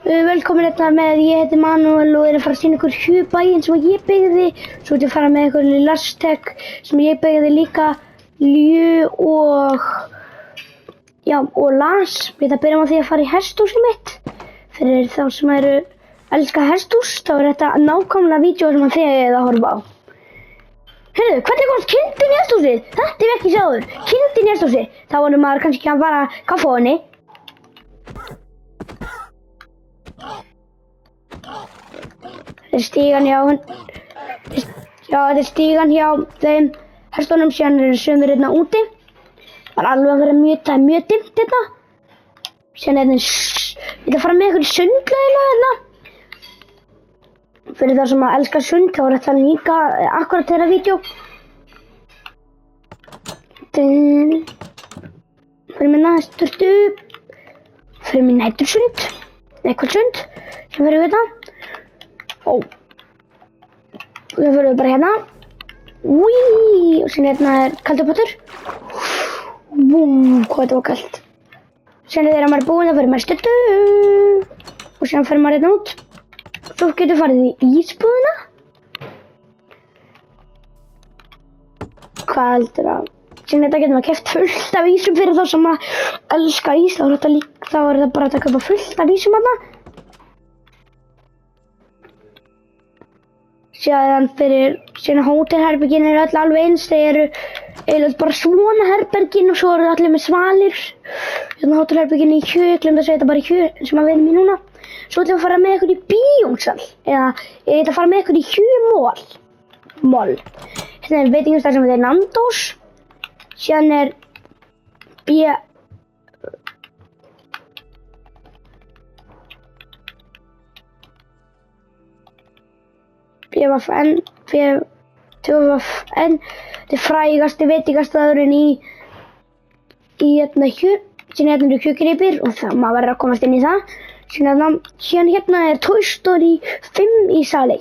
Velkomin hérna með, ég heiti Manuel og er að fara að sýna ykkur Hju-bæinn sem ég byggði. Svo ætlum ég að fara með ykkur Lastek sem ég byggði líka, Lju og Las. Við ætlum að byrja á því að fara í hesthúsið mitt. Fyrir þá sem elska hesthús, þá er þetta nákvæmlega vídeó sem þið eigið að horfa á. Heyrðu, hvernig komst kindin í hesthúsið? Þetta er ekki sjáður. Kindin í hesthúsið. Þá voru maður kannski að fara kaffi á henni. Þetta er stígan hjá þeim hestunum, síðan eru sumir hérna úti. Það er alveg að vera mjög dimmt hérna. Síðan er ég ætla að fara með ykkur í sundlaugina hérna. Fyrir það sem að elska sund, þá er þetta líka akkurat þeirra vídeó. Fyrir mig næsturstu. Fyrir mig nætursund. Eitthvað sund. Sem fyrir hérna. Við fyrir bara hérna. Og síðan hérna er kaldupottur. Hvað þetta var kalt. Síðan þegar maður er búinn þá fyrir maður stuttu. Og síðan fyrir maður hérna út. Svo getur farið í ísbúðina. Hvað heldur það? Síðan þetta getur maður keypt fullt af ísum fyrir þá sem að elska ís. Þá er það bara að kaupa fullt af ísum þarna. Síðan hótelherbergin eru öll alveg eins, þeir eru eiginlega bara svona herbergin og svo eru allir með svalir. Hérna hótelherbergin í Hju, glemdi að segja þetta bara í Hju sem að við erum í núna. Svo ætlum við að fara með ykkur í Bíómsal, eða ég ætla að fara með ykkur í Hju-mall. Hérna er veitingastað sem heitir Nandos, síðan er BVFN, þetta er frægasti veitingastaðurinn í hérna Hju. Síðan hérna eru Hjugripir og maður verður að komast inn í það. Síðan hérna er Toy Story 5 í sal 1.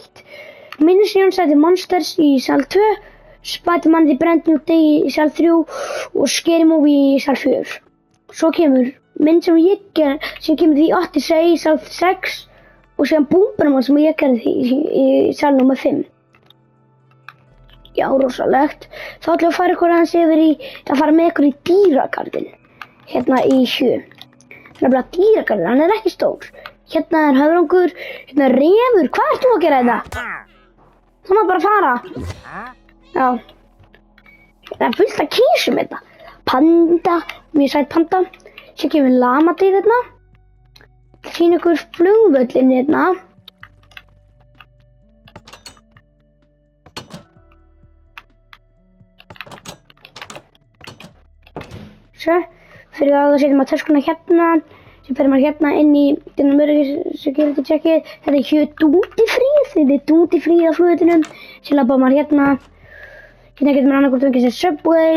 Minions United Monsters í sal 2. Spider-Man The Brand New Day í sal 3 og Scary Movie í sal 4. Svo kemur mynd sem sem kemur því Odyssey í sal 6. Og síðan Boomerang sem ég gerði í sal nr. 5. Já, rosalegt. Þá ætlum við að fara ykkur aðeins yfir að fara með ykkur í dýragarðinn. Hérna í Hju. Þannig að dýragarðinn, hann er ekki stór. Hérna er höfrungur, hérna er refur. Hvað ert þú að gera þetta? Þú má bara fara. Já. Það er fullt af kísum hérna. Panda, mjög sæt panda. Sér kemur lamadýr hérna. Sýn ykkur flugvöllin hérna. Svo, fyrir það setjum maður töskuna hérna. Svo fyrir maður hérna inn í security checkið. Þetta er Hju Duty Free. Þetta er Duty Free á flugvöllinum. Svo labbar maður hérna. Hérna getur maður annarkvort fengið sér Subway.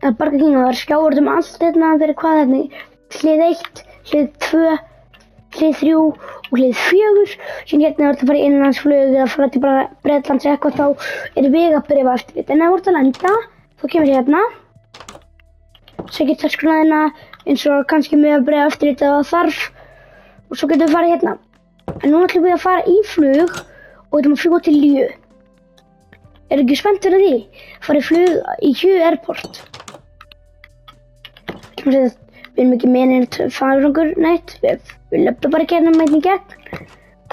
Burger King og það er skjáður allt hérna fyrir hvað hérna. Hlið 1, hlið 2. Hlið 3 og hlið 4. Síðan hérna er þetta að fara í innanlandsflug eða fara til bara Bretlands eða eitthvað, þá er vegabréfa eftirlit. En ef þú ert að lenda, þá kemur hérna. Sækir töskuna hérna eins og kannski vegabréfa eftirlit eða þarf. Og svo getum við farið hérna. En nú ætlum við að fara í flug og ætlum að fljúga til Lju. Er ekki spennt fyrir því? Fara í flug í Hju Airport. Við erum ekki með farungur neitt. Við löpum bara hérna með í gegn.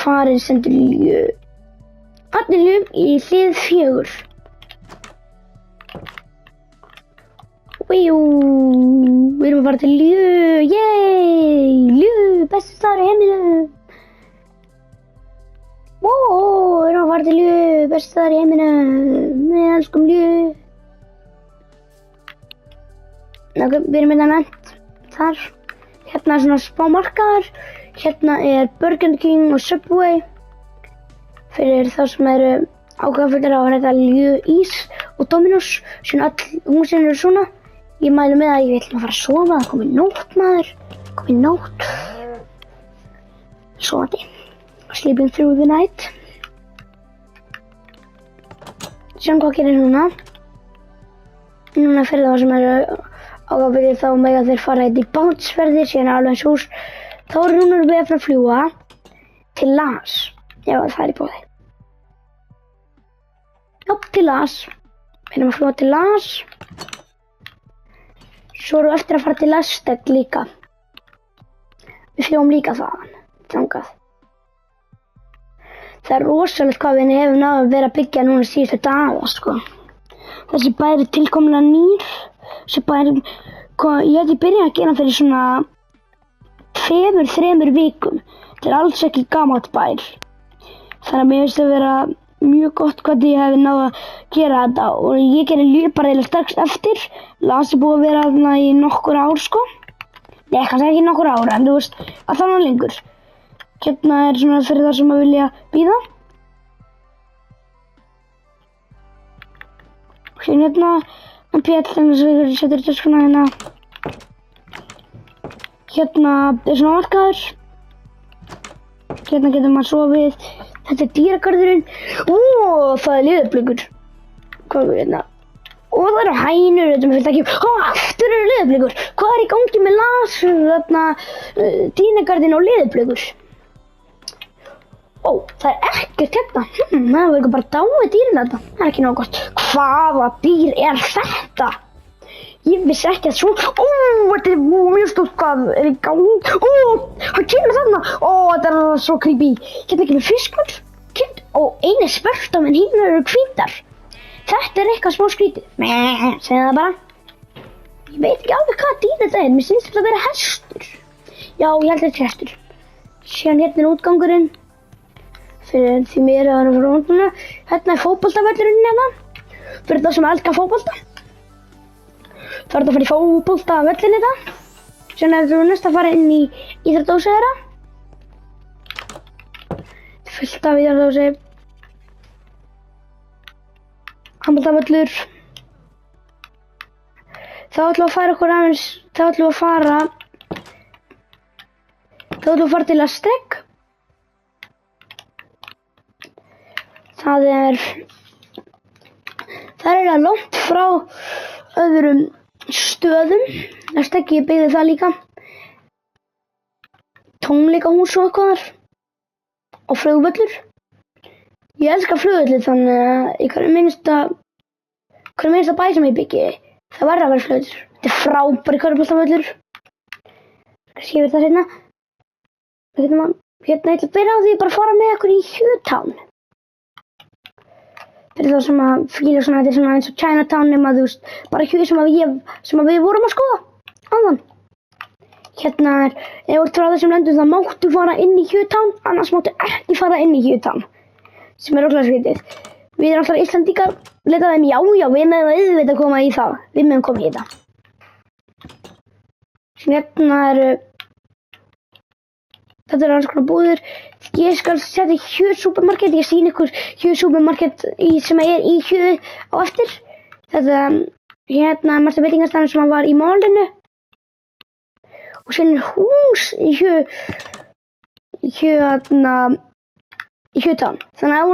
Hvar er sendur Lju? Þarna er Lju í hlið 4. Við erum að fara til Lju. Yey! Lju, besti staður í heiminum. Við erum að fara til Lju, besti staður í heiminum. Við elskum Lju. Við erum hérna nefnt. Þar. Hérna er svona smá markaðar. Hérna er Burger King og Subway. Fyrir þá sem eru ákveðfullir á þetta Lju ís og Dominos. Svona all húsin eru svona. Ég mælu með að ég ætlum að fara að sofa. Það komið nótt maður. Komið nótt. Sofandi. Sleeping through the night. Sjáum hvað gerir núna. Núna fyrir þá sem eru ákveðfullir þá mega þeir fara í bounce-ferðir. Síðan alveg eins hús Þá er núna við að fljúga til Las. Já, það er í boði. Já, til Las. Við erum að fljúga til Las. Svo erum við eftir að fara til Lastek líka. Við fljúgum líka þangað. Það er rosalegt hvað við hefum náðu að vera að byggja núna síðustu daga, sko. Þessi bær er tilkomlega nýr. Þessi bær, ég byrjaði að gera fyrir svona 2-3 vikum. Þetta er alls ekki gamalt bær. Þannig að mér finnst það vera mjög gott hvað ég hefði náðu að gera þetta. Og ég gerði bara eiginlega strax eftir. Las er búið að vera þarna í nokkur ár, sko. Nei, kannski ekki nokkur ár, en þú veist, að það var lengur. Hérna er svona fyrir það sem að vilja bíða. Og hérna Pjall, þannig að við setur töskuna hérna. Hérna er svona markaður. Hérna getur maður sofið. Þetta er dýragarðurinn. Það er leðurblökur. Hvað er hérna? Það eru hænur, þetta með fyllt ekki. Aftur eru leðurblökur. Hvað er í gangi með Las, þarna, dýragarðinn og leðurblökur? Það er ekkert hérna. Það verður bara dáið dýrin þetta. Það er ekki nóg gott. Hvaða dýr er þetta? Ég vissi ekki að svona. Þetta er mjög stórt, hvað er í gangi. Hann kemur þarna. Þetta er svo creepy. Hérna kemur fiskur. Einu svört en hinn eru hvítar. Þetta er eitthvað smá skrítið. Segðu það bara. Ég veit ekki alveg hvaða dýr þetta er. Mér finnst þetta að vera hestur. Já, ég held að þetta er hestur. Síðan hérna er útgangurinn. Fyrir því mér að vera frá hunduna. Hérna er fótboltavöllurinn hérna. Fyrir það sem elskar fótbolta. Það er þetta að fara í fótboltavöllin þetta. Síðan er þetta næst að fara inn í íþróttahúsið þeirra. Fullt af íþróttahúsi. Handboltavöllur. Þá ætlum við að fara okkur aðeins. Þá ætlum við að fara til Lastek. Það er eiginlega langt frá öðrum stöðum. Lastek, ég byggði það líka. Tónleikahús og eitthvað þar. Og flugvöllur. Ég elska flugvöllur, þannig að í hverju minnsta bæ sem ég byggi, það verður að vera flugvöllur. Þetta er frábæri körfuboltavöllur. Kannski yfir það hérna. Hérna ég ætla að byrja á því bara að fara með okkur í Hjötown. Fyrir þá sem að fíla svona, þetta er svona eins og Chinatown nema þú veist, bara Hjötown sem við vorum að skoða áðan. Hérna er, ef þú ert frá þessum löndum þá máttu fara inn í Hjötown, annars máttu ekki fara inn í Hjötown. Sem er ótrúlega skrítið. Við erum alltaf Íslandingar, leita þeim, já, við meðum auðvitað koma í það. Við meðum koma í þetta. Hérna eru, þetta eru alls konar búðir. Ég skal setja Hjö supermarket, ég sýn ykkur Hjö supermarket sem er í Hjö á eftir. Þetta, hérna, mesta veitingastæðan sem var í málinu. Og síðan er hús í Hjötown. Þannig að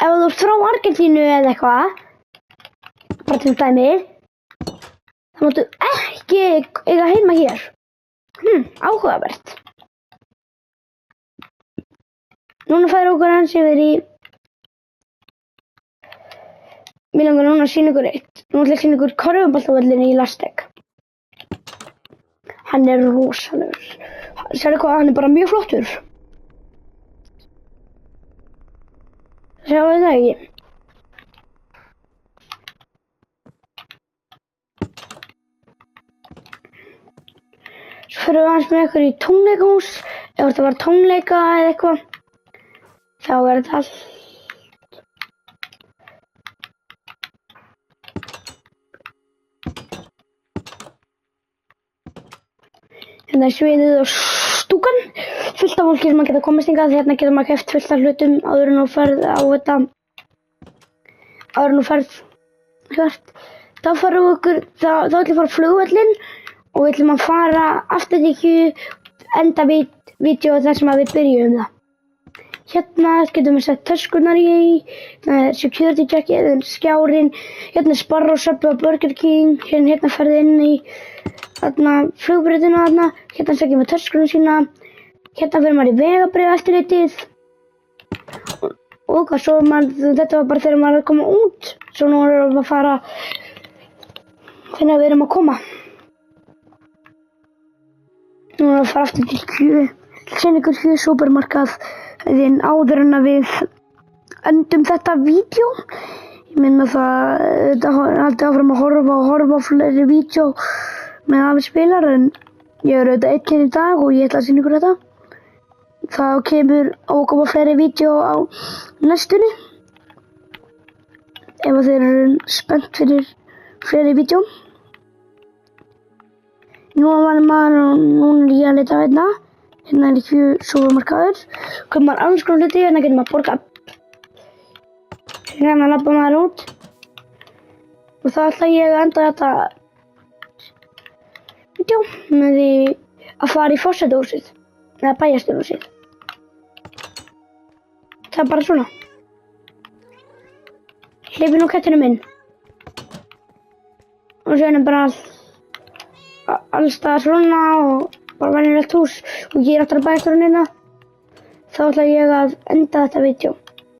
ef þú ert frá Argentínu eða eitthvað, bara til dæmi, þá máttu ekki eiga heima hér. Áhugavert. Núna færum okkur hans yfir í, mér langar núna að sýna ykkur eitt. Nú ætla ég að sýna ykkur körfuboltavöllin í Lastek. Hann er rosalegur. Sérðu hvað, hann er bara mjög flottur. Sjáu það ekki? Svo fyrir við aðeins með ykkur í tónleikahús. Ef þetta var tónleika eða eitthvað, þá er þetta allt. Hérna er sviðið og stúkan. Fullt af fólki sem maður geta komist hingað. Hérna getur maður keypt fullt af hlutum áður en þú ferð á þetta. Áður en þú ferð hvert. Þá ætlum við að fara á flugvöllinn og við ætlum að fara aftur til enda vídeó þar sem við byrjum það. Hérna getum við sett töskunar í, security checkið, skjárin, hérna Sparrow, Subway, Burger King, hérna ferði inn í flugbrautina þarna, hérna sækjum við töskunum sína, hérna fyrir maður í vegabréfaeftirlitið og svo þetta var bara þegar maður er að koma út, svo nú erum við að fara þannig að við erum að koma. Nú erum við að fara aftur til Q, ykkur Q supermarkaðinn áður en að við endum þetta vídeo. Ég minna þetta haldi áfram að horfa á fleiri vídeo með afi spilar, en ég er auðvitað einn í dag og ég ætla að sýna ykkur þetta. Það koma fleiri vídeo á næstunni. Ef þeir eru spennt fyrir fleiri vídeo. Núna er ég að leita hérna. Hérna er ekki supermarkaður. Komur maður alls konar hluti, hérna getur maður borga. Hérna labba maður út. Og þá ætla ég að enda þetta vídeo með því að fara í forsetahúsið. Eða bæjarstjórahúsið. Það er bara svona. Hleypið nú kettinum inn. Og svo er bara alls staðar svona og bara venjulegt hús. Og ég er aftur að bæjarstjórahúsið hérna. Þá ætla ég að enda þetta vídeo.